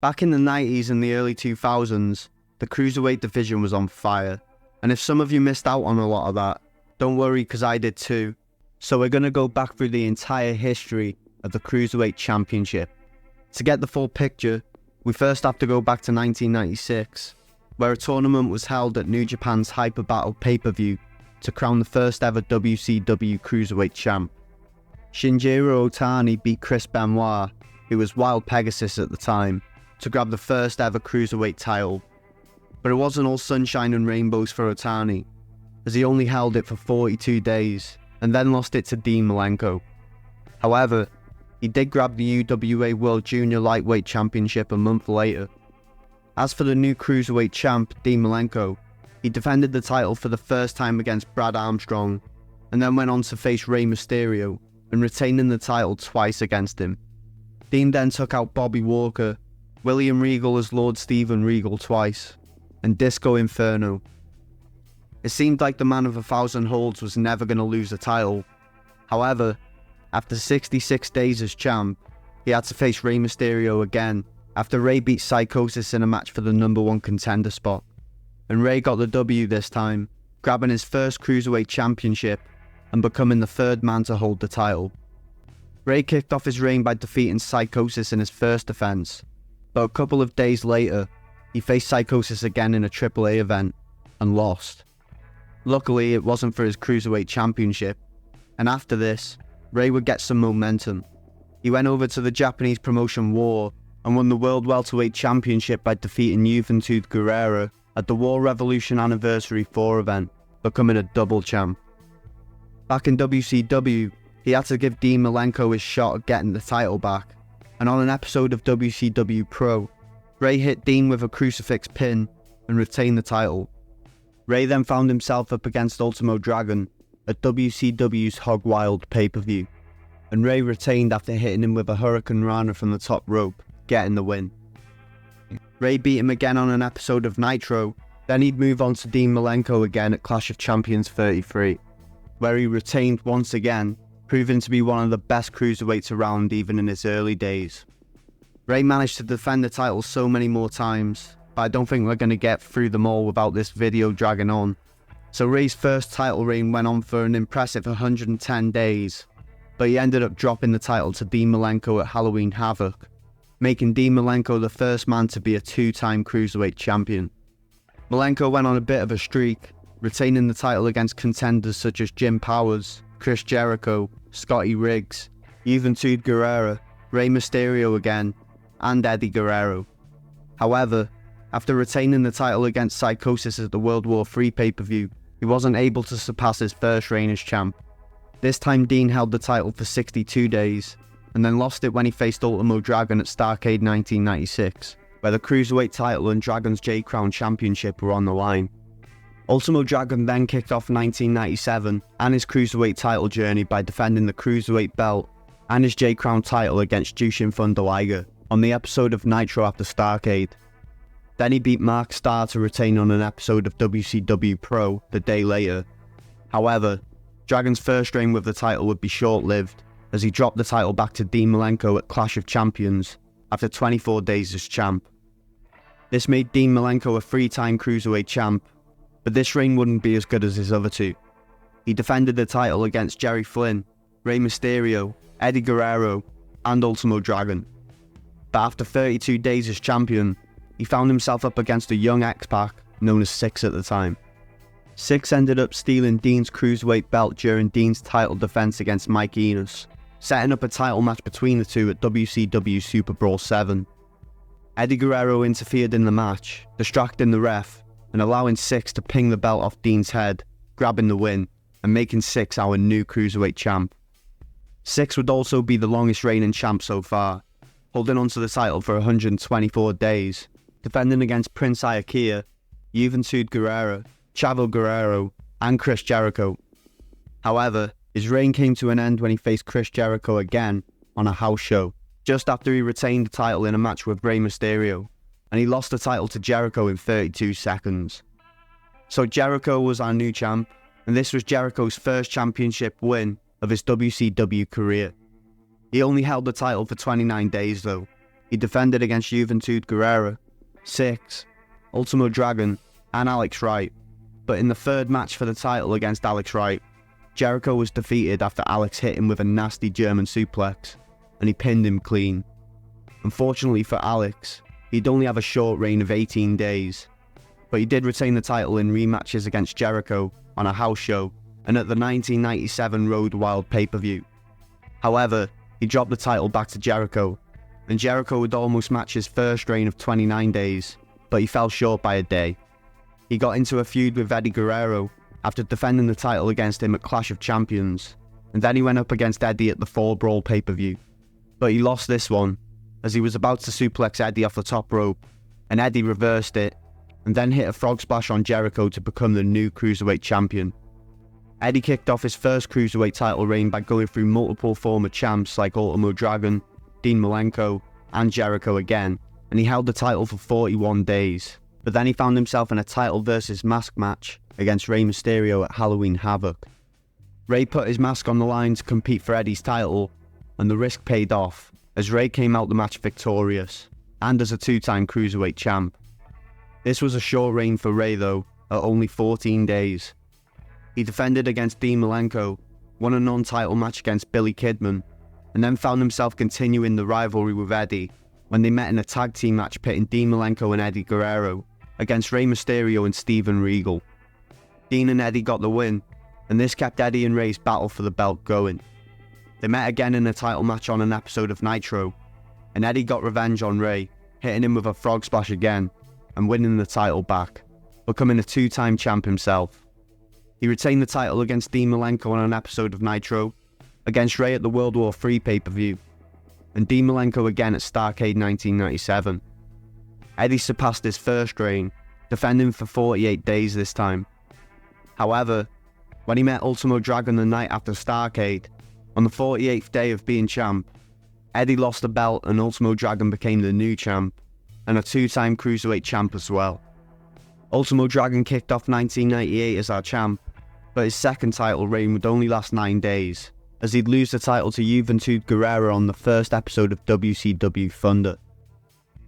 Back in the 90s and the early 2000s, the Cruiserweight division was on fire. And if some of you missed out on a lot of that, don't worry, because I did too. So we're going to go back through the entire history of the Cruiserweight Championship. To get the full picture, we first have to go back to 1996, where a tournament was held at New Japan's Hyper Battle pay-per-view to crown the first ever WCW Cruiserweight champ. Shinjiro Otani beat Chris Benoit, who was Wild Pegasus at the time, to grab the first ever Cruiserweight title. But it wasn't all sunshine and rainbows for Otani, as he only held it for 42 days and then lost it to Dean Malenko. However, he did grab the UWA World Junior Lightweight Championship a month later. As for the new Cruiserweight champ, Dean Malenko, he defended the title for the first time against Brad Armstrong, and then went on to face Rey Mysterio, and retaining the title twice against him. Dean then took out Bobby Walker, William Regal as Lord Steven Regal twice, and Disco Inferno. It seemed like the man of 1,000 holds was never going to lose the title. However, after 66 days as champ, he had to face Rey Mysterio again, after Rey beat Psychosis in a match for the #1 contender spot. And Rey got the W this time, grabbing his first Cruiserweight championship and becoming the third man to hold the title. Rey kicked off his reign by defeating Psychosis in his first defense, but a couple of days later, he faced Psychosis again in a AAA event and lost. Luckily, it wasn't for his Cruiserweight championship, and after this, Rey would get some momentum. He went over to the Japanese promotion War and won the World Welterweight Championship by defeating Juventud Guerrero at the War Revolution Anniversary 4 event, becoming a double champ. Back in WCW, he had to give Dean Malenko his shot at getting the title back, and on an episode of WCW Pro, Rey hit Dean with a crucifix pin and retained the title. Rey then found himself up against Ultimo Dragon at WCW's Hog Wild pay-per-view, and Rey retained after hitting him with a Hurricane Rana from the top rope, getting the win. Rey beat him again on an episode of Nitro, then he'd move on to Dean Malenko again at Clash of Champions 33, where he retained once again, proving to be one of the best cruiserweights around even in his early days. Rey managed to defend the title so many more times, but I don't think we're going to get through them all without this video dragging on. So Rey's first title reign went on for an impressive 110 days, but he ended up dropping the title to Dean Malenko at Halloween Havoc, making Dean Malenko the first man to be a two-time Cruiserweight champion. Malenko went on a bit of a streak, retaining the title against contenders such as Jim Powers, Chris Jericho, Scotty Riggs, Juventud Guerrero, Rey Mysterio again, and Eddie Guerrero. However, after retaining the title against Psychosis at the World War III pay-per-view, he wasn't able to surpass his first reign as champ. This time Dean held the title for 62 days, and then lost it when he faced Ultimo Dragon at Starrcade 1996, where the Cruiserweight title and Dragon's J-Crown Championship were on the line. Ultimo Dragon then kicked off 1997 and his Cruiserweight title journey by defending the Cruiserweight belt and his J-Crown title against Jushin Thunder Liger on the episode of Nitro after Starrcade. Then he beat Mark Starr to retain on an episode of WCW Pro the day later. However, Dragon's first reign with the title would be short-lived, as he dropped the title back to Dean Malenko at Clash of Champions after 24 days as champ. This made Dean Malenko a 3-time Cruiserweight champ, but this reign wouldn't be as good as his other two. He defended the title against Jerry Flynn, Rey Mysterio, Eddie Guerrero, and Ultimo Dragon. But after 32 days as champion, he found himself up against a young X-Pac known as Six at the time. Six ended up stealing Dean's Cruiserweight belt during Dean's title defense against Mike Enos, setting up a title match between the two at WCW Super Brawl 7. Eddie Guerrero interfered in the match, distracting the ref and allowing Six to ping the belt off Dean's head, grabbing the win and making Six our new Cruiserweight champ. Six would also be the longest reigning champ so far, holding onto the title for 124 days, defending against Prince Iaukea, Juventud Guerrero, Chavo Guerrero, and Chris Jericho. However, his reign came to an end when he faced Chris Jericho again on a house show, just after he retained the title in a match with Rey Mysterio, and he lost the title to Jericho in 32 seconds. So Jericho was our new champ, and this was Jericho's first championship win of his WCW career. He only held the title for 29 days though, He defended against Juventud Guerrero, Six, Ultimo Dragon, and Alex Wright, but in the third match for the title against Alex Wright, Jericho was defeated after Alex hit him with a nasty German suplex, and he pinned him clean. Unfortunately for Alex, he'd only have a short reign of 18 days, but he did retain the title in rematches against Jericho on a house show and at the 1997 Road Wild pay-per-view. However, he dropped the title back to Jericho, and Jericho would almost match his first reign of 29 days, but he fell short by a day. He got into a feud with Eddie Guerrero after defending the title against him at Clash of Champions, and then he went up against Eddie at the Fall Brawl pay-per-view. But he lost this one, as he was about to suplex Eddie off the top rope, and Eddie reversed it, and then hit a frog splash on Jericho to become the new Cruiserweight champion. Eddie kicked off his first Cruiserweight title reign by going through multiple former champs like Ultimo Dragon, Dean Malenko, and Jericho again, and he held the title for 41 days. But then he found himself in a title versus mask match against Rey Mysterio at Halloween Havoc. Rey put his mask on the line to compete for Eddie's title, and the risk paid off, as Rey came out the match victorious, and as a two-time Cruiserweight champ. This was a short reign for Rey though, at only 14 days. He defended against Dean Malenko, won a non-title match against Billy Kidman, and then found himself continuing the rivalry with Eddie when they met in a tag team match pitting Dean Malenko and Eddie Guerrero against Rey Mysterio and Steven Regal. Dean and Eddie got the win, and this kept Eddie and Rey's battle for the belt going. They met again in a title match on an episode of Nitro, and Eddie got revenge on Rey, hitting him with a frog splash again, and winning the title back, becoming a two-time champ himself. He retained the title against Dean Malenko on an episode of Nitro, against Rey at the World War III pay-per-view, and Dean Malenko again at Starrcade 1997. Eddie surpassed his first reign, defending for 48 days this time. However, when he met Ultimo Dragon the night after Starrcade, on the 48th day of being champ, Eddie lost the belt and Ultimo Dragon became the new champ, and a two-time Cruiserweight champ as well. Ultimo Dragon kicked off 1998 as our champ, but his second title reign would only last 9 days, as he'd lose the title to Juventud Guerrero on the first episode of WCW Thunder.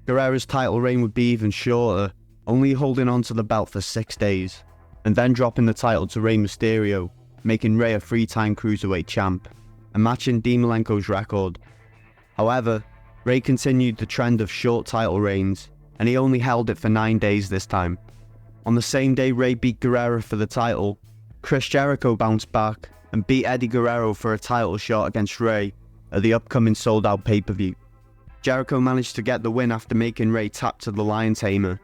Guerrero's title reign would be even shorter, only holding on to the belt for 6 days, and then dropping the title to Rey Mysterio, making Rey a 3-time Cruiserweight champ, and matching Dean Malenko's record. However, Rey continued the trend of short title reigns, and he only held it for 9 days this time. On the same day Rey beat Guerrero for the title, Chris Jericho bounced back and beat Eddie Guerrero for a title shot against Rey at the upcoming sold-out pay-per-view. Jericho managed to get the win after making Rey tap to the Lion Tamer,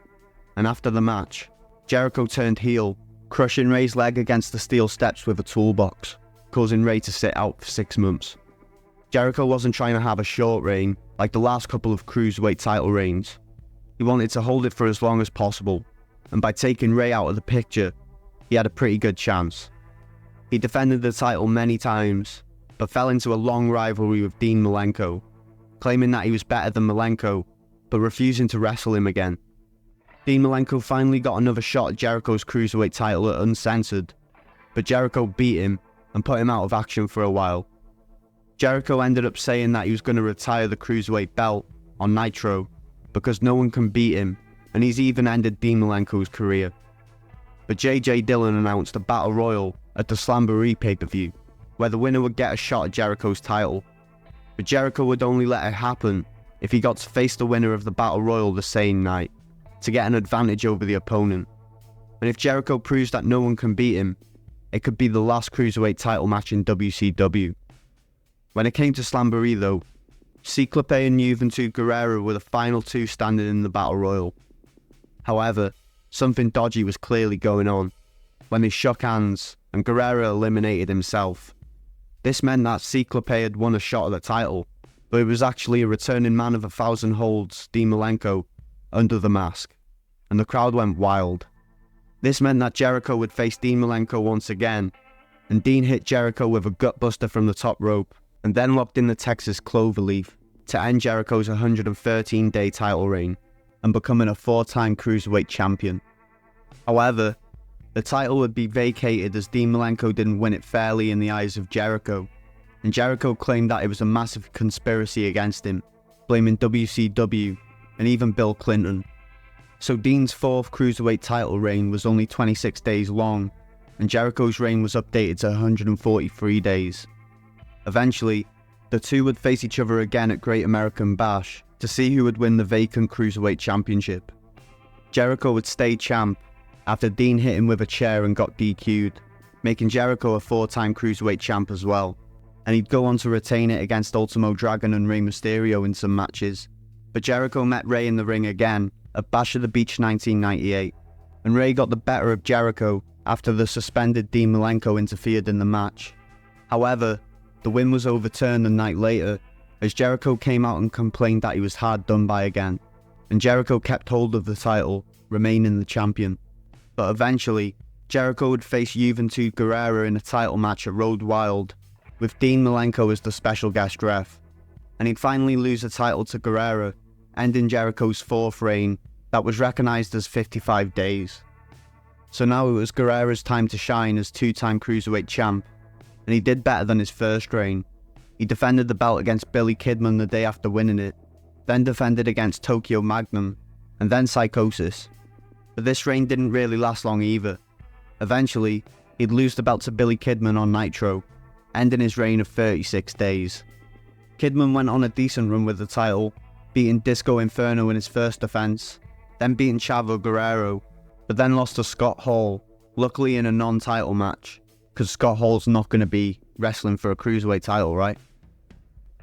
and after the match, Jericho turned heel, crushing Rey's leg against the steel steps with a toolbox, causing Rey to sit out for 6 months. Jericho wasn't trying to have a short reign like the last couple of Cruiserweight title reigns. He wanted to hold it for as long as possible, and by taking Rey out of the picture, he had a pretty good chance. He defended the title many times, but fell into a long rivalry with Dean Malenko, claiming that he was better than Malenko, but refusing to wrestle him again. Dean Malenko finally got another shot at Jericho's Cruiserweight title at Uncensored, but Jericho beat him and put him out of action for a while. Jericho ended up saying that he was going to retire the Cruiserweight belt on Nitro because no one can beat him, and he's even ended Dean Malenko's career. But JJ Dillon announced a battle royal at the Slamboree pay-per-view, where the winner would get a shot at Jericho's title, but Jericho would only let it happen if he got to face the winner of the battle royal the same night, to get an advantage over the opponent. And if Jericho proves that no one can beat him, it could be the last Cruiserweight title match in WCW. When it came to Slamboree though, Ciclope and Juventud Guerrero were the final two standing in the battle royal. However, something dodgy was clearly going on when they shook hands and Guerrero eliminated himself. This meant that Ciclope had won a shot at the title, but it was actually a returning man of 1,000 holds, Dean Malenko, under the mask, and the crowd went wild. This meant that Jericho would face Dean Malenko once again, and Dean hit Jericho with a gutbuster from the top rope, and then locked in the Texas Cloverleaf to end Jericho's 113-day title reign, and becoming a 4-time Cruiserweight champion. However, the title would be vacated as Dean Malenko didn't win it fairly in the eyes of Jericho, and Jericho claimed that it was a massive conspiracy against him, blaming WCW and even Bill Clinton. So Dean's fourth Cruiserweight title reign was only 26 days long, and Jericho's reign was updated to 143 days. Eventually, the two would face each other again at Great American Bash to see who would win the vacant Cruiserweight Championship. Jericho would stay champ after Dean hit him with a chair and got DQ'd, making Jericho a 4-time Cruiserweight champ as well, and he'd go on to retain it against Ultimo Dragon and Rey Mysterio in some matches. But Jericho met Rey in the ring again at Bash at the Beach 1998, and Rey got the better of Jericho after the suspended Dean Malenko interfered in the match. However, the win was overturned the night later as Jericho came out and complained that he was hard done by again, and Jericho kept hold of the title, remaining the champion. But eventually, Jericho would face Juventud Guerrero in a title match at Road Wild, with Dean Malenko as the special guest ref, and he'd finally lose the title to Guerrero, ending Jericho's fourth reign that was recognised as 55 days. So now it was Guerrero's time to shine as 2-time Cruiserweight champ, and he did better than his first reign. He defended the belt against Billy Kidman the day after winning it, then defended against Tokyo Magnum, and then Psychosis. But this reign didn't really last long either. Eventually, he'd lose the belt to Billy Kidman on Nitro, ending his reign of 36 days. Kidman went on a decent run with the title, beating Disco Inferno in his first defense, then beating Chavo Guerrero, but then lost to Scott Hall, luckily in a non-title match, because Scott Hall's not going to be wrestling for a Cruiserweight title, right?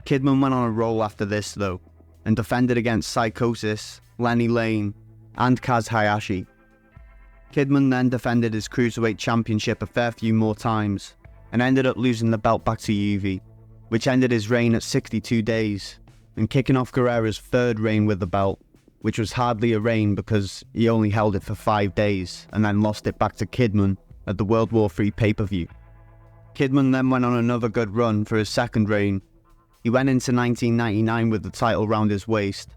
Kidman went on a roll after this though, and defended against Psychosis, Lenny Lane, and Kaz Hayashi. Kidman then defended his Cruiserweight Championship a fair few more times, and ended up losing the belt back to Yuvi, which ended his reign at 62 days, and kicking off Guerrero's third reign with the belt, which was hardly a reign because he only held it for 5 days, and then lost it back to Kidman at the World War III pay-per-view. Kidman then went on another good run for his second reign. He went into 1999 with the title round his waist,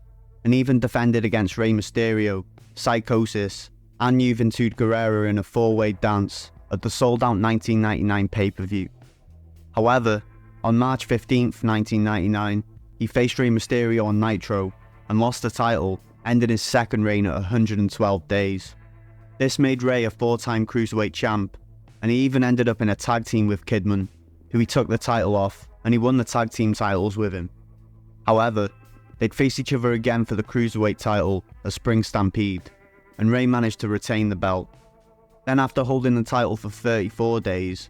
and even defended against Rey Mysterio, Psychosis, and Juventud Guerrero in a 4-way dance at the sold-out 1999 pay-per-view. However, on March 15th, 1999, he faced Rey Mysterio on Nitro and lost the title, ending his second reign at 112 days. This made Rey a 4-time Cruiserweight champ, and he even ended up in a tag team with Kidman, who he took the title off, and he won the tag team titles with him. However, they'd face each other again for the Cruiserweight title at Spring Stampede, and Rey managed to retain the belt. Then after holding the title for 34 days,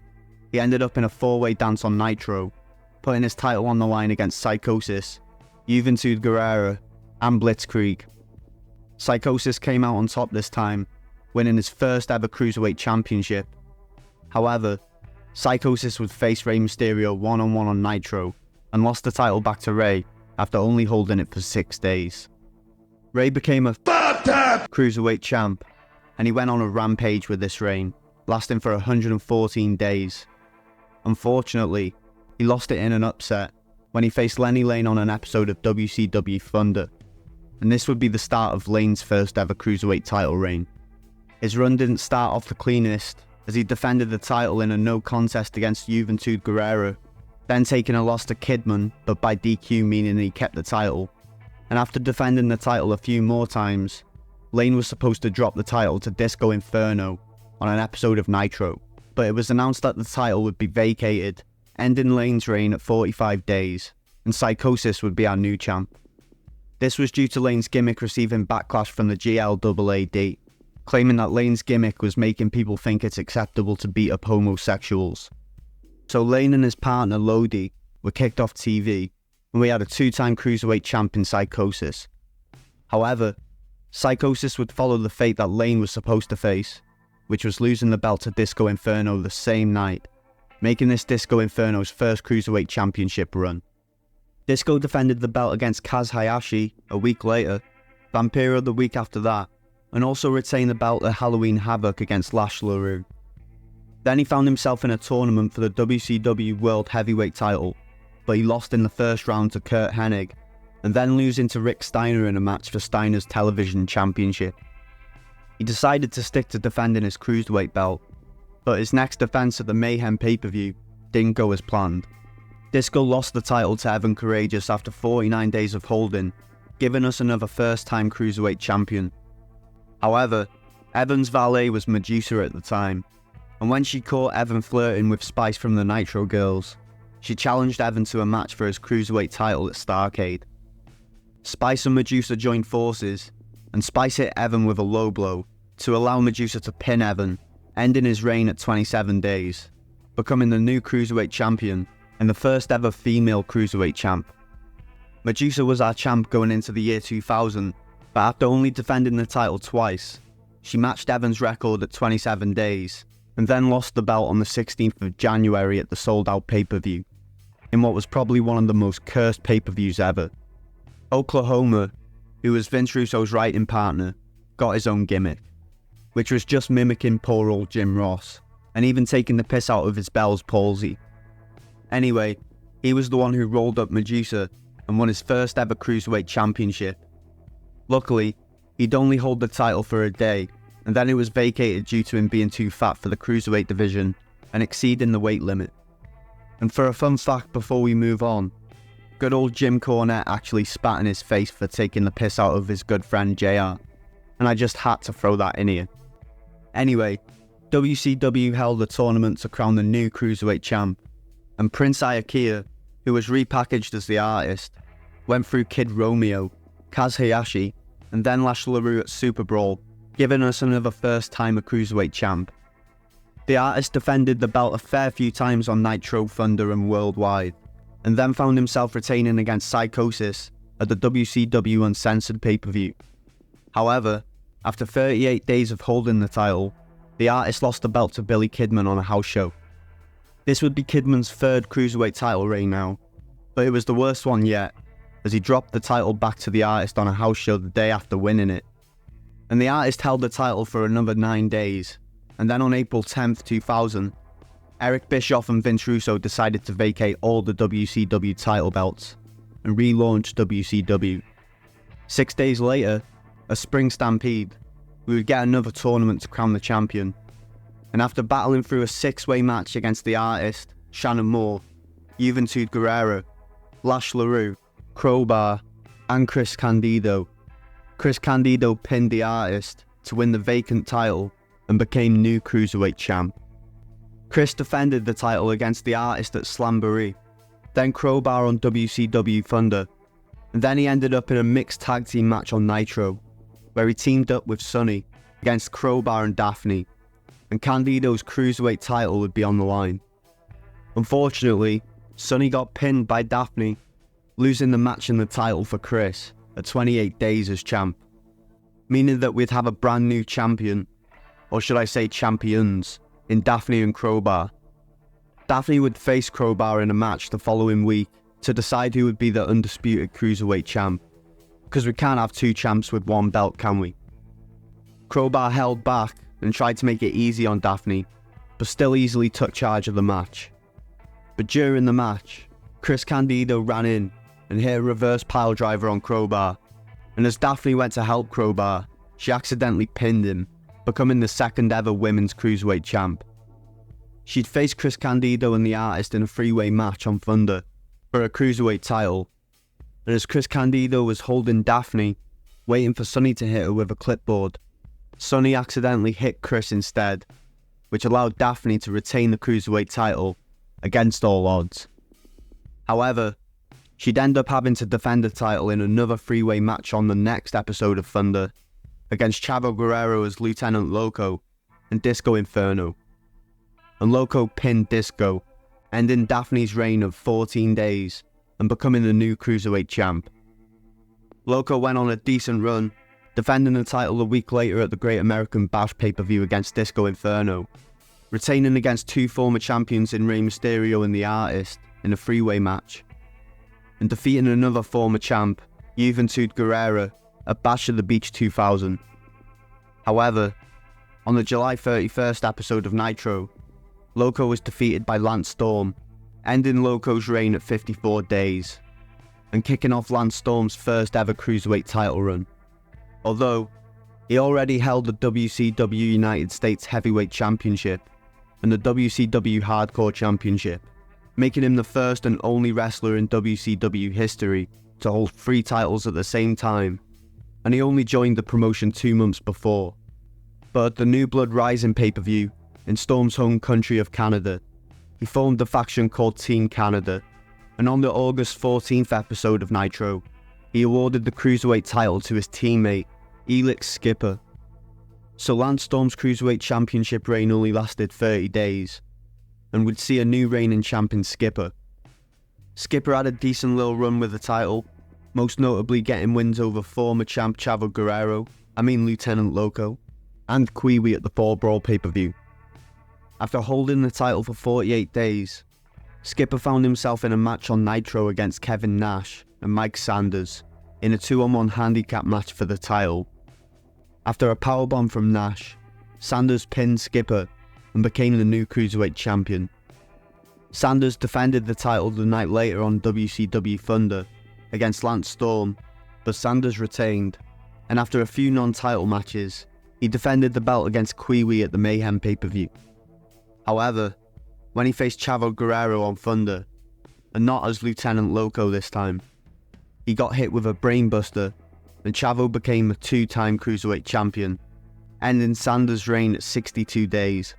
he ended up in a 4-way dance on Nitro, putting his title on the line against Psychosis, Juventud Guerrero, and Blitzkrieg. Psychosis came out on top this time, winning his first ever Cruiserweight Championship. However, Psychosis would face Rey Mysterio one-on-one on Nitro, and lost the title back to Rey after only holding it for 6 days. Rey became a Cruiserweight champ, and he went on a rampage with this reign, lasting for 114 days. Unfortunately, he lost it in an upset when he faced Lenny Lane on an episode of WCW Thunder, and this would be the start of Lane's first ever Cruiserweight title reign. His run didn't start off the cleanest, as he defended the title in a no contest against Juventud Guerrero, then taking a loss to Kidman, but by DQ, meaning he kept the title. And after defending the title a few more times, Lane was supposed to drop the title to Disco Inferno on an episode of Nitro, but it was announced that the title would be vacated, ending Lane's reign at 45 days, and Psychosis would be our new champ. This was due to Lane's gimmick receiving backlash from the GLAAD, claiming that Lane's gimmick was making people think it's acceptable to beat up homosexuals. So Lane and his partner Lodi were kicked off TV, and we had a 2-time Cruiserweight champ in Psychosis. However, Psychosis would follow the fate that Lane was supposed to face, which was losing the belt to Disco Inferno the same night, making this Disco Inferno's first Cruiserweight championship run. Disco defended the belt against Kaz Hayashi a week later, Vampiro the week after that, and also retained the belt at Halloween Havoc against Lash LaRue. Then he found himself in a tournament for the WCW World Heavyweight title, but he lost in the first round to Kurt Hennig, and then losing to Rick Steiner in a match for Steiner's television championship. He decided to stick to defending his Cruiserweight belt, but his next defense at the Mayhem pay-per-view didn't go as planned. Disco lost the title to Evan Courageous after 49 days of holding, giving us another first-time Cruiserweight champion. However, Evan's valet was Medusa at the time, and when she caught Evan flirting with Spice from the Nitro Girls, she challenged Evan to a match for his Cruiserweight title at Starrcade. Spice and Medusa joined forces, and Spice hit Evan with a low blow to allow Medusa to pin Evan, ending his reign at 27 days, becoming the new Cruiserweight champion and the first ever female Cruiserweight champ. Medusa was our champ going into the year 2000, but after only defending the title twice, she matched Evan's record at 27 days, and then lost the belt on the 16th of January at the sold-out pay-per-view, in what was probably one of the most cursed pay-per-views ever. Oklahoma, who was Vince Russo's writing partner, got his own gimmick, which was just mimicking poor old Jim Ross, and even taking the piss out of his Bell's palsy. Anyway, he was the one who rolled up Medusa and won his first ever Cruiserweight championship. Luckily, he'd only hold the title for a day, and then it was vacated due to him being too fat for the Cruiserweight division and exceeding the weight limit. And for a fun fact before we move on, good old Jim Cornette actually spat in his face for taking the piss out of his good friend JR, and I just had to throw that in here. Anyway, WCW held a tournament to crown the new Cruiserweight champ, and Prince Iaukea, who was repackaged as the artist, went through Kid Romeo, Kaz Hayashi, and then Lash LaRue at Super Brawl, giving us another first-timer Cruiserweight champ. The artist defended the belt a fair few times on Nitro, Thunder and Worldwide, and then found himself retaining against Psychosis at the WCW Uncensored pay-per-view. However, after 38 days of holding the title, the artist lost the belt to Billy Kidman on a house show. This would be Kidman's third Cruiserweight title reign now, but it was the worst one yet, as he dropped the title back to the artist on a house show the day after winning it. And the artist held the title for another 9 days, and then on April 10th, 2000, Eric Bischoff and Vince Russo decided to vacate all the WCW title belts and relaunch WCW. 6 days later, a Spring Stampede, we would get another tournament to crown the champion, and after battling through a 6-way match against the artist, Shannon Moore, Juventud Guerrero, Lash LaRue, Crowbar, and Chris Candido pinned the artist to win the vacant title and became new Cruiserweight champ. Chris defended the title against the artist at Slamboree, then Crowbar on WCW Thunder, and then he ended up in a mixed tag team match on Nitro, where he teamed up with Sonny against Crowbar and Daffney, and Candido's Cruiserweight title would be on the line. Unfortunately, Sonny got pinned by Daffney, losing the match and the title for Chris at 28 days as champ, meaning that we'd have a brand new champion, or should I say champions, in Daffney and Crowbar. Daffney would face Crowbar in a match the following week to decide who would be the undisputed Cruiserweight champ, because we can't have two champs with one belt, can we? Crowbar held back and tried to make it easy on Daffney, but still easily took charge of the match. But during the match, Chris Candido ran in and hit a reverse piledriver on Crowbar, and as Daffney went to help Crowbar, she accidentally pinned him, becoming the second ever women's Cruiserweight champ. She'd faced Chris Candido and the artist in a 3-way match on Thunder for a Cruiserweight title, and as Chris Candido was holding Daffney, waiting for Sonny to hit her with a clipboard, Sonny accidentally hit Chris instead, which allowed Daffney to retain the Cruiserweight title against all odds. However, she'd end up having to defend the title in another 3-way match on the next episode of Thunder against Chavo Guerrero as Lieutenant Loco and Disco Inferno. And Loco pinned Disco, ending Daffney's reign of 14 days and becoming the new Cruiserweight champ. Loco went on a decent run, defending the title a week later at the Great American Bash pay-per-view against Disco Inferno, retaining against two former champions in Rey Mysterio and the Artist in a 3-way match, and defeating another former champ, Juventud Guerrero, at Bash at the Beach 2000. However, on the July 31st episode of Nitro, Loco was defeated by Lance Storm, ending Loco's reign at 54 days, and kicking off Lance Storm's first ever Cruiserweight title run, although he already held the WCW United States Heavyweight Championship and the WCW Hardcore Championship, making him the first and only wrestler in WCW history to hold 3 titles at the same time, and he only joined the promotion 2 months before. But at the New Blood Rising pay-per-view in Storm's home country of Canada, he formed a faction called Team Canada, and on the August 14th episode of Nitro, he awarded the Cruiserweight title to his teammate, Elix Skipper. So Lance Storm's Cruiserweight Championship reign only lasted 30 days, and would see a new reigning champ in Skipper. Skipper had a decent little run with the title, most notably getting wins over former champ Chavo Guerrero, Lieutenant Loco, and Kiwi at the Fall Brawl pay-per-view. After holding the title for 48 days, Skipper found himself in a match on Nitro against Kevin Nash and Mike Sanders in a 2-on-1 handicap match for the title. After a powerbomb from Nash, Sanders pinned Skipper and became the new Cruiserweight champion. Sanders defended the title the night later on WCW Thunder against Lance Storm, but Sanders retained, and after a few non-title matches, he defended the belt against Kiwi at the Mayhem pay-per-view. However, when he faced Chavo Guerrero on Thunder, and not as Lieutenant Loco this time, he got hit with a brainbuster, and Chavo became a 2-time Cruiserweight champion, ending Sanders' reign at 62 days.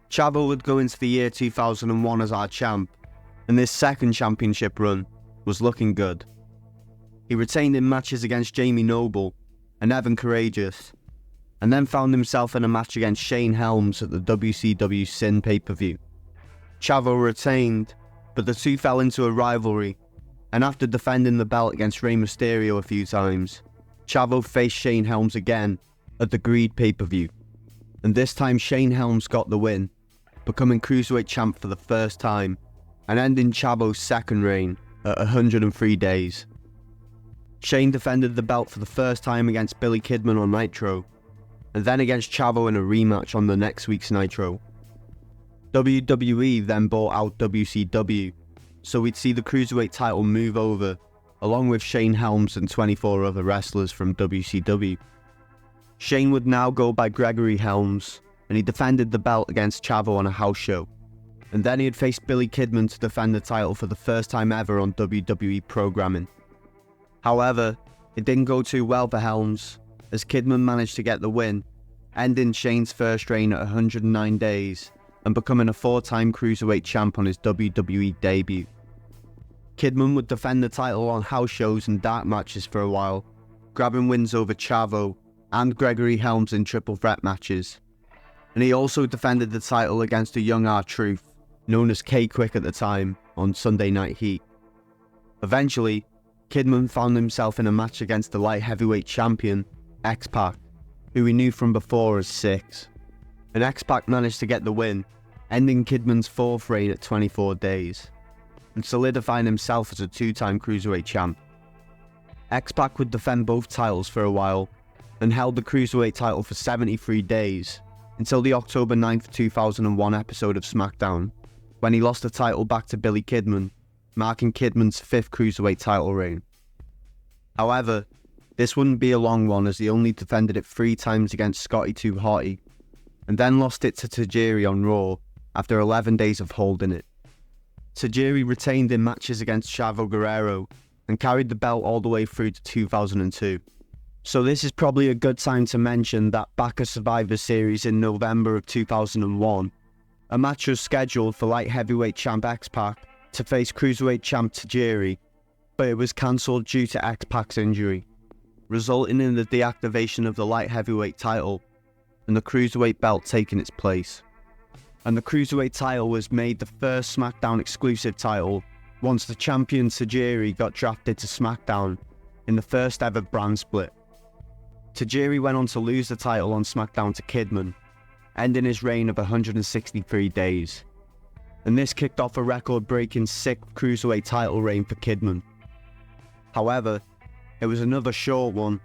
Chavo would go into the year 2001 as our champ, and this second championship run was looking good. He retained in matches against Jamie Noble and Evan Courageous, and then found himself in a match against Shane Helms at the WCW Sin pay-per-view. Chavo retained, but the two fell into a rivalry, and after defending the belt against Rey Mysterio a few times, Chavo faced Shane Helms again at the Greed pay-per-view, and this time Shane Helms got the win, becoming Cruiserweight champ for the first time, and ending Chavo's second reign at 103 days. Shane defended the belt for the first time against Billy Kidman on Nitro, and then against Chavo in a rematch on the next week's Nitro. WWE then bought out WCW, so we'd see the Cruiserweight title move over, along with Shane Helms and 24 other wrestlers from WCW. Shane would now go by Gregory Helms, and he defended the belt against Chavo on a house show, and then he'd face Billy Kidman to defend the title for the first time ever on WWE programming. However, it didn't go too well for Helms, as Kidman managed to get the win, ending Shane's first reign at 109 days, and becoming a 4-time Cruiserweight champ on his WWE debut. Kidman would defend the title on house shows and dark matches for a while, grabbing wins over Chavo and Gregory Helms in triple threat matches. And he also defended the title against a young R-Truth, known as K-Quick at the time, on Sunday Night Heat. Eventually, Kidman found himself in a match against the light heavyweight champion, X-Pac, who we knew from before as Six. And X-Pac managed to get the win, ending Kidman's 4th reign at 24 days, and solidifying himself as a 2-time Cruiserweight champ. X-Pac would defend both titles for a while, and held the Cruiserweight title for 73 days, until the October 9th, 2001 episode of SmackDown, when he lost the title back to Billy Kidman, marking Kidman's 5th Cruiserweight title reign. However, this wouldn't be a long one, as he only defended it 3 times against Scotty 2 Hotty, and then lost it to Tajiri on Raw after 11 days of holding it. Tajiri retained in matches against Chavo Guerrero and carried the belt all the way through to 2002. So this is probably a good time to mention that back at Survivor Series in November of 2001, a match was scheduled for light heavyweight champ X-Pac to face Cruiserweight champ Tajiri, but it was cancelled due to X-Pac's injury, resulting in the deactivation of the light heavyweight title and the Cruiserweight belt taking its place. And the Cruiserweight title was made the first SmackDown exclusive title once the champion Tajiri got drafted to SmackDown in the first ever brand split. Tajiri went on to lose the title on SmackDown to Kidman, ending his reign of 163 days. And this kicked off a record-breaking 6th Cruiserweight title reign for Kidman. However, it was another short one,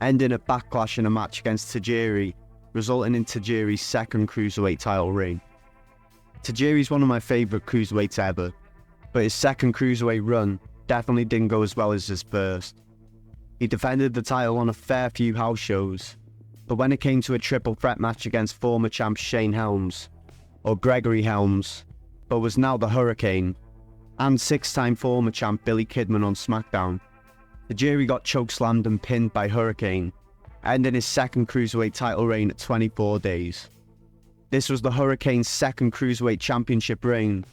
ending at Backlash in a match against Tajiri, resulting in Tajiri's 2nd Cruiserweight title reign. Tajiri's one of my favourite Cruiserweights ever, but his 2nd Cruiserweight run definitely didn't go as well as his first. He defended the title on a fair few house shows, but when it came to a triple threat match against former champ Shane Helms, or Gregory Helms, but was now the Hurricane, and 6-time former champ Billy Kidman on SmackDown. Tajiri got chokeslammed and pinned by Hurricane, ending his second Cruiserweight title reign at 24 days. This was the Hurricane's second Cruiserweight Championship reign,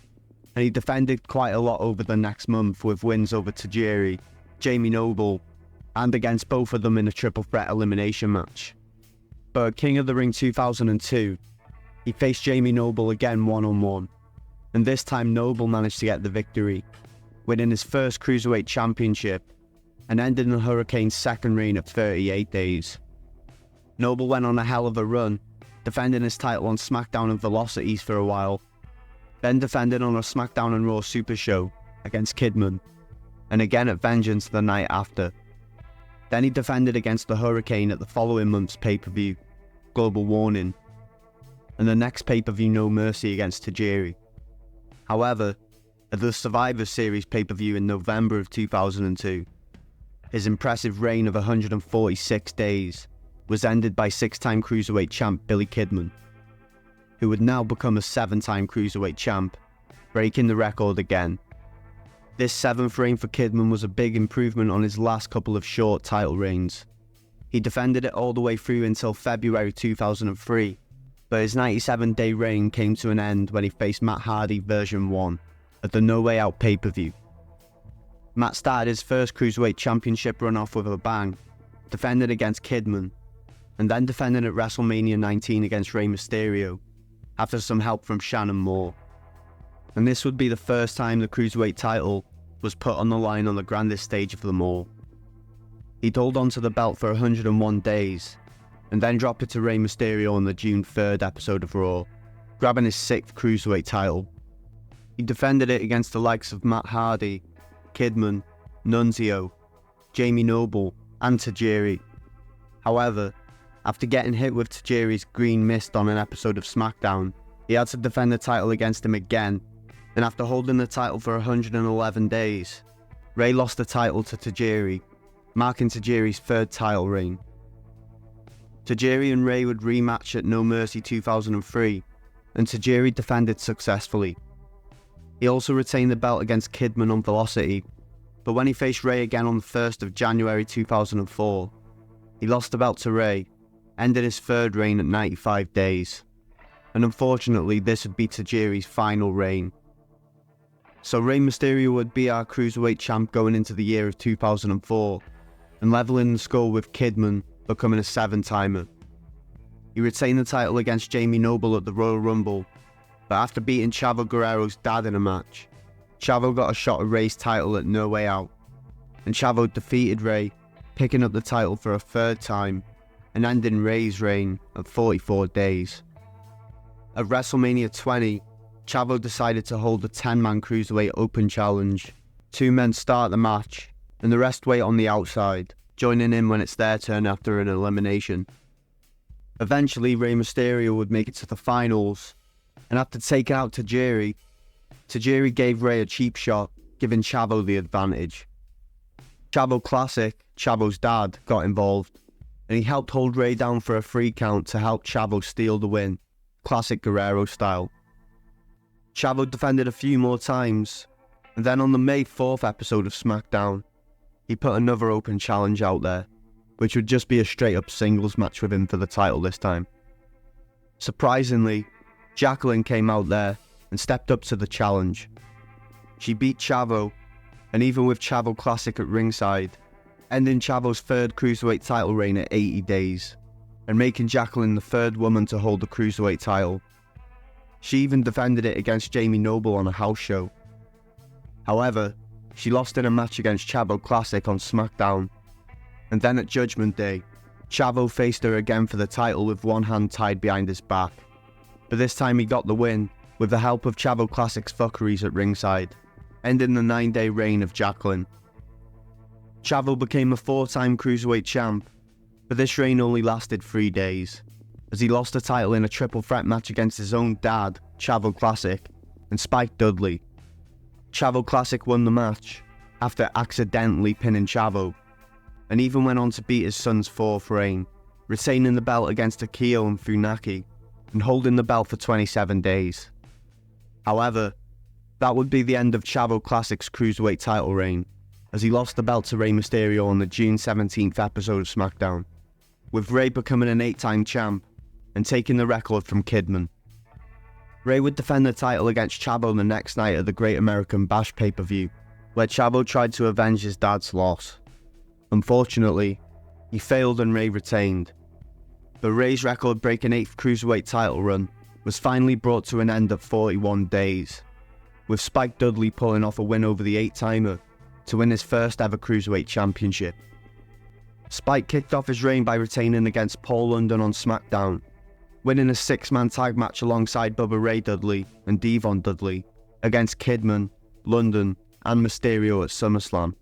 and he defended quite a lot over the next month with wins over Tajiri, Jamie Noble, and against both of them in a triple threat elimination match. But at King of the Ring 2002, he faced Jamie Noble again one-on-one, and this time Noble managed to get the victory, winning his first Cruiserweight Championship and ending the Hurricane's second reign of 38 days. Noble went on a hell of a run, defending his title on SmackDown and Velocities for a while, then defended on a SmackDown and Raw Super Show against Kidman, and again at Vengeance the night after. Then he defended against the Hurricane at the following month's pay-per-view, Global Warning, and the next pay-per-view No Mercy against Tajiri. However, at the Survivor Series pay-per-view in November of 2002, his impressive reign of 146 days was ended by 6-time Cruiserweight champ Billy Kidman, who would now become a 7-time Cruiserweight champ, breaking the record again. This 7th reign for Kidman was a big improvement on his last couple of short title reigns. He defended it all the way through until February 2003, but his 97-day reign came to an end when he faced Matt Hardy version 1 at the No Way Out pay-per-view. Matt started his first Cruiserweight Championship run off with a bang, defended against Kidman, and then defended at WrestleMania 19 against Rey Mysterio, after some help from Shannon Moore. And this would be the first time the Cruiserweight title was put on the line on the grandest stage of them all. He'd hold on to the belt for 101 days, and then dropped it to Rey Mysterio on the June 3rd episode of Raw, grabbing his 6th Cruiserweight title. He defended it against the likes of Matt Hardy, Kidman, Nunzio, Jamie Noble, and Tajiri. However, after getting hit with Tajiri's green mist on an episode of SmackDown, he had to defend the title against him again, and after holding the title for 111 days, Rey lost the title to Tajiri, marking Tajiri's 3rd title reign. Tajiri and Rey would rematch at No Mercy 2003, and Tajiri defended successfully. He also retained the belt against Kidman on Velocity, but when he faced Rey again on the 1st of January 2004, he lost the belt to Rey, ended his 3rd reign at 95 days, and unfortunately this would be Tajiri's final reign. So Rey Mysterio would be our Cruiserweight champ going into the year of 2004, and leveling the score with Kidman becoming a 7-timer. He retained the title against Jamie Noble at the Royal Rumble, but after beating Chavo Guerrero's dad in a match, Chavo got a shot at Rey's title at No Way Out, and Chavo defeated Rey, picking up the title for a 3rd time, and ending Rey's reign at 44 days. At WrestleMania 20, Chavo decided to hold a 10-man Cruiserweight Open Challenge. 2 men start the match, and the rest wait on the outside, joining in when it's their turn after an elimination. Eventually, Rey Mysterio would make it to the finals, and after taking out Tajiri, Tajiri gave Rey a cheap shot, giving Chavo the advantage. Chavo Classic, Chavo's dad, got involved, and he helped hold Rey down for a 3 count to help Chavo steal the win, classic Guerrero style. Chavo defended a few more times, and then on the May 4th episode of SmackDown, he put another open challenge out there, which would just be a straight up singles match with him for the title this time. Surprisingly, Jacqueline came out there and stepped up to the challenge. She beat Chavo, and even with Chavo Classic at ringside, ending Chavo's 3rd Cruiserweight title reign at 80 days, and making Jacqueline the 3rd woman to hold the Cruiserweight title. She even defended it against Jamie Noble on a house show. However, she lost in a match against Chavo Classic on SmackDown, and then at Judgment Day, Chavo faced her again for the title with one hand tied behind his back, but this time he got the win with the help of Chavo Classic's fuckeries at ringside, ending the 9-day reign of Jacqueline. Chavo became a 4-time Cruiserweight champ, but this reign only lasted 3 days, as he lost the title in a triple threat match against his own dad, Chavo Classic, and Spike Dudley. Chavo Classic won the match, after accidentally pinning Chavo, and even went on to beat his son's 4th reign, retaining the belt against Akio and Funaki, and holding the belt for 27 days. However, That would be the end of Chavo Classic's Cruiserweight title reign, as he lost the belt to Rey Mysterio on the June 17th episode of SmackDown, with Rey becoming an 8-time champ and taking the record from Kidman. Rey would defend the title against Chavo the next night at the Great American Bash pay-per-view, where Chavo tried to avenge his dad's loss. Unfortunately, he failed and Rey retained. But Rey's record-breaking 8th Cruiserweight title run was finally brought to an end at 41 days, with Spike Dudley pulling off a win over the 8-timer to win his first ever Cruiserweight Championship. Spike kicked off his reign by retaining against Paul London on SmackDown, winning a 6-man tag match alongside Bubba Ray Dudley and Devon Dudley against Kidman, London and Mysterio at SummerSlam.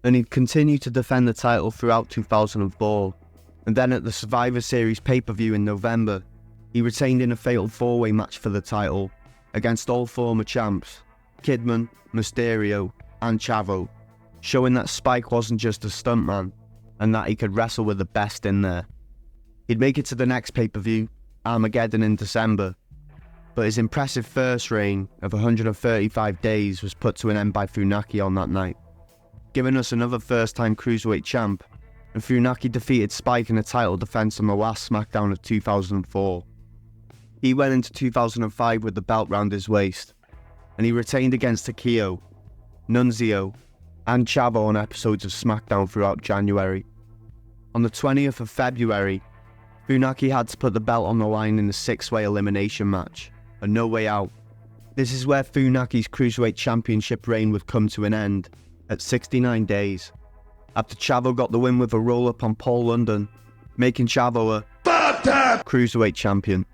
And he'd continue to defend the title throughout 2004, and then at the Survivor Series pay-per-view in November, he retained in a fatal 4-way match for the title against all former champs, Kidman, Mysterio and Chavo, showing that Spike wasn't just a stuntman and that he could wrestle with the best in there. He'd make it to the next pay-per-view, Armageddon, in December, but his impressive first reign of 135 days was put to an end by Funaki on that night, giving us another first-time Cruiserweight champ, and Funaki defeated Spike in a title defense on the last SmackDown of 2004. He went into 2005 with the belt round his waist, and he retained against Akio, Nunzio, and Chavo on episodes of SmackDown throughout January. On the 20th of February, Funaki had to put the belt on the line in the 6-way elimination match, a No Way Out. This is where Funaki's Cruiserweight Championship reign would come to an end at 69 days, after Chavo got the win with a roll-up on Paul London, making Chavo a Cruiserweight champion.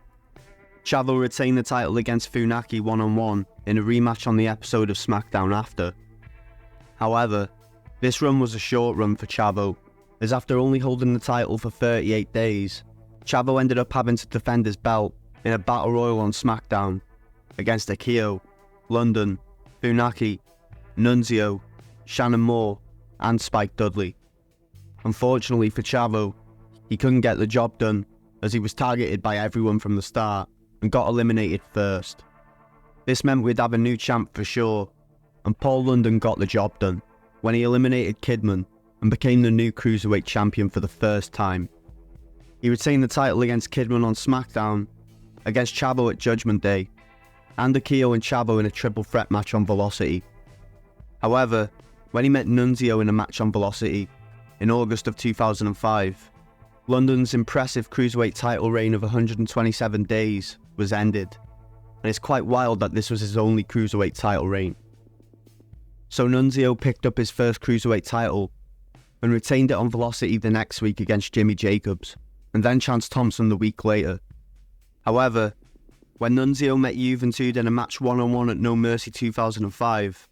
Chavo retained the title against Funaki one-on-one in a rematch on the episode of SmackDown after. However, this run was a short run for Chavo, as after only holding the title for 38 days, Chavo ended up having to defend his belt in a battle royal on SmackDown against Akio, London, Funaki, Nunzio, Shannon Moore and Spike Dudley. Unfortunately for Chavo, he couldn't get the job done as he was targeted by everyone from the start and got eliminated first. This meant we'd have a new champ for sure, and Paul London got the job done when he eliminated Kidman and became the new Cruiserweight champion for the first time. He retained the title against Kidman on SmackDown, against Chavo at Judgment Day, and Akio and Chavo in a triple threat match on Velocity. However, when he met Nunzio in a match on Velocity in August of 2005, London's impressive Cruiserweight title reign of 127 days was ended, and it's quite wild that this was his only Cruiserweight title reign. So Nunzio picked up his first Cruiserweight title and retained it on Velocity the next week against Jimmy Jacobs, and then Chance Thompson the week later. However, when Nunzio met Juventud in a match one-on-one at No Mercy 2005,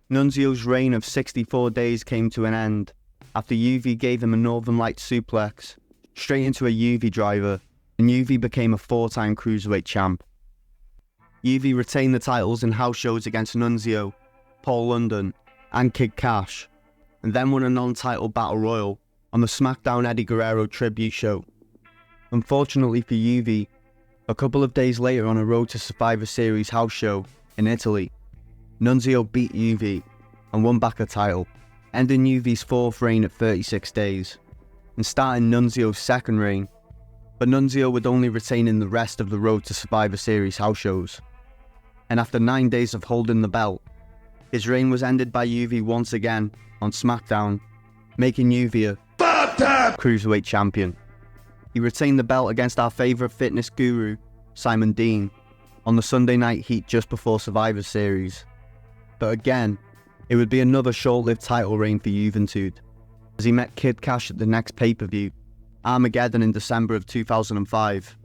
Nunzio's reign of 64 days came to an end after UV gave him a Northern Light suplex straight into a UV driver, and UV became a 4-time Cruiserweight champ. UV retained the titles in house shows against Nunzio, Paul London and Kid Cash, and then won a non-title battle royal on the SmackDown Eddie Guerrero tribute show. Unfortunately for UV, a couple of days later on a Road to Survivor Series house show in Italy, Nunzio beat UV and won back a title, ending UV's 4th reign at 36 days, and starting Nunzio's 2nd reign, but Nunzio would only retain in the rest of the Road to Survivor Series house shows. And after 9 days of holding the belt, his reign was ended by UV once again on SmackDown, making UV a Cruiserweight champion. He retained the belt against our favourite fitness guru, Simon Dean, on the Sunday Night Heat just before Survivor Series. But again, it would be another short-lived title reign for Juventud, as he met Kid Cash at the next pay-per-view, Armageddon, in December of 2005,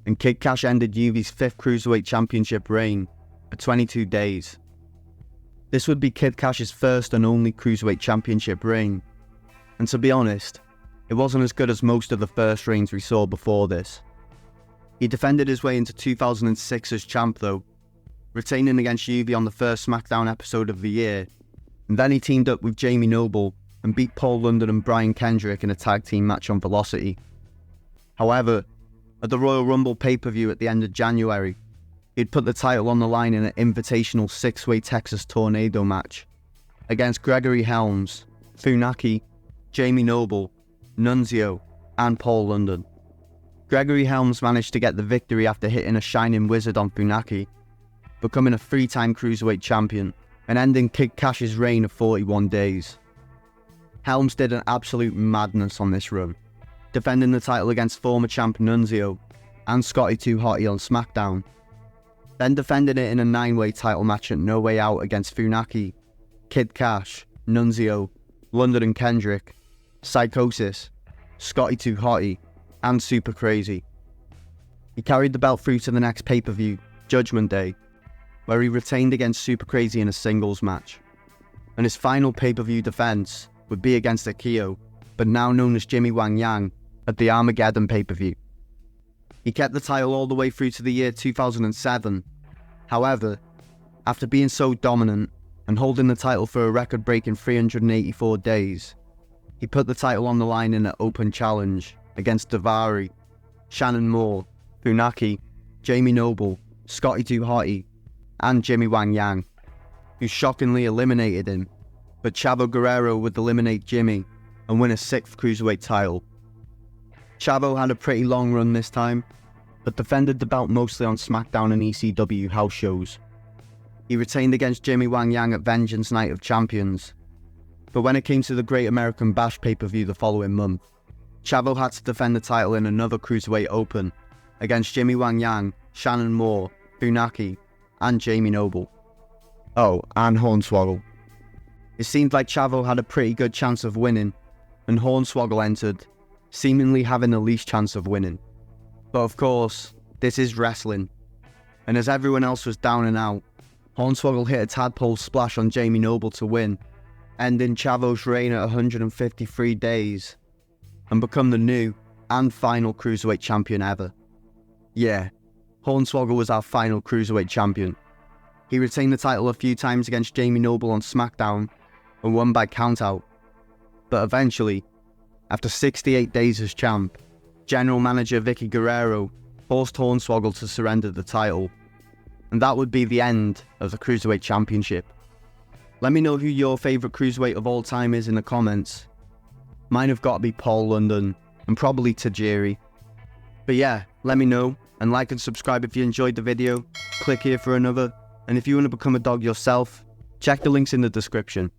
and Kid Cash ended UV's 5th Cruiserweight Championship reign at 22 days. This would be Kid Cash's first and only Cruiserweight Championship reign, and to be honest, it wasn't as good as most of the first reigns we saw before this. He defended his way into 2006 as champ though, retaining against UV on the first SmackDown episode of the year, and then he teamed up with Jamie Noble and beat Paul London and Brian Kendrick in a tag team match on Velocity. However, at the Royal Rumble pay-per-view at the end of January, He'd put the title on the line in an invitational 6-way Texas Tornado match against Gregory Helms, Funaki, Jamie Noble, Nunzio, and Paul London. Gregory Helms managed to get the victory after hitting a Shining Wizard on Funaki, becoming a 3-time Cruiserweight champion and ending Kid Cash's reign of 41 days. Helms did an absolute madness on this run, defending the title against former champ Nunzio and Scotty 2 Hotty on SmackDown, then defending it in a 9-way title match at No Way Out against Funaki, Kid Cash, Nunzio, London and Kendrick, Psychosis, Scotty 2 Hotty, and Super Crazy. He carried the belt through to the next pay-per-view, Judgment Day, where he retained against Super Crazy in a singles match. And his final pay-per-view defense would be against Akio, but now known as Jimmy Wang Yang, at the Armageddon pay-per-view. He kept the title all the way through to the year 2007. However, after being so dominant and holding the title for a record-breaking 384 days, he put the title on the line in an open challenge against Daivari, Shannon Moore, Funaki, Jamie Noble, Scotty 2 Hotty, and Jimmy Wang Yang, who shockingly eliminated him, but Chavo Guerrero would eliminate Jimmy and win a 6th Cruiserweight title. Chavo had a pretty long run this time, but defended the belt mostly on SmackDown and ECW house shows. He retained against Jimmy Wang Yang at Vengeance Night of Champions, but when it came to the Great American Bash pay-per-view the following month, Chavo had to defend the title in another Cruiserweight Open against Jimmy Wang Yang, Shannon Moore, Funaki, and Jamie Noble. Oh, and Hornswoggle. It seemed like Chavo had a pretty good chance of winning, and Hornswoggle entered, seemingly having the least chance of winning. But of course, this is wrestling, and as everyone else was down and out, Hornswoggle hit a tadpole splash on Jamie Noble to win, ending Chavo's reign at 153 days, and become the new and final Cruiserweight champion ever. Yeah, Hornswoggle was our final Cruiserweight champion. He retained the title a few times against Jamie Noble on SmackDown and won by countout. But eventually, after 68 days as champ, General Manager Vicky Guerrero forced Hornswoggle to surrender the title, and that would be the end of the Cruiserweight Championship. Let me know who your favourite Cruiserweight of all time is in the comments. Mine have got to be Paul London, and probably Tajiri. But yeah, let me know, and like and subscribe if you enjoyed the video, click here for another, and if you want to become a dog yourself, check the links in the description.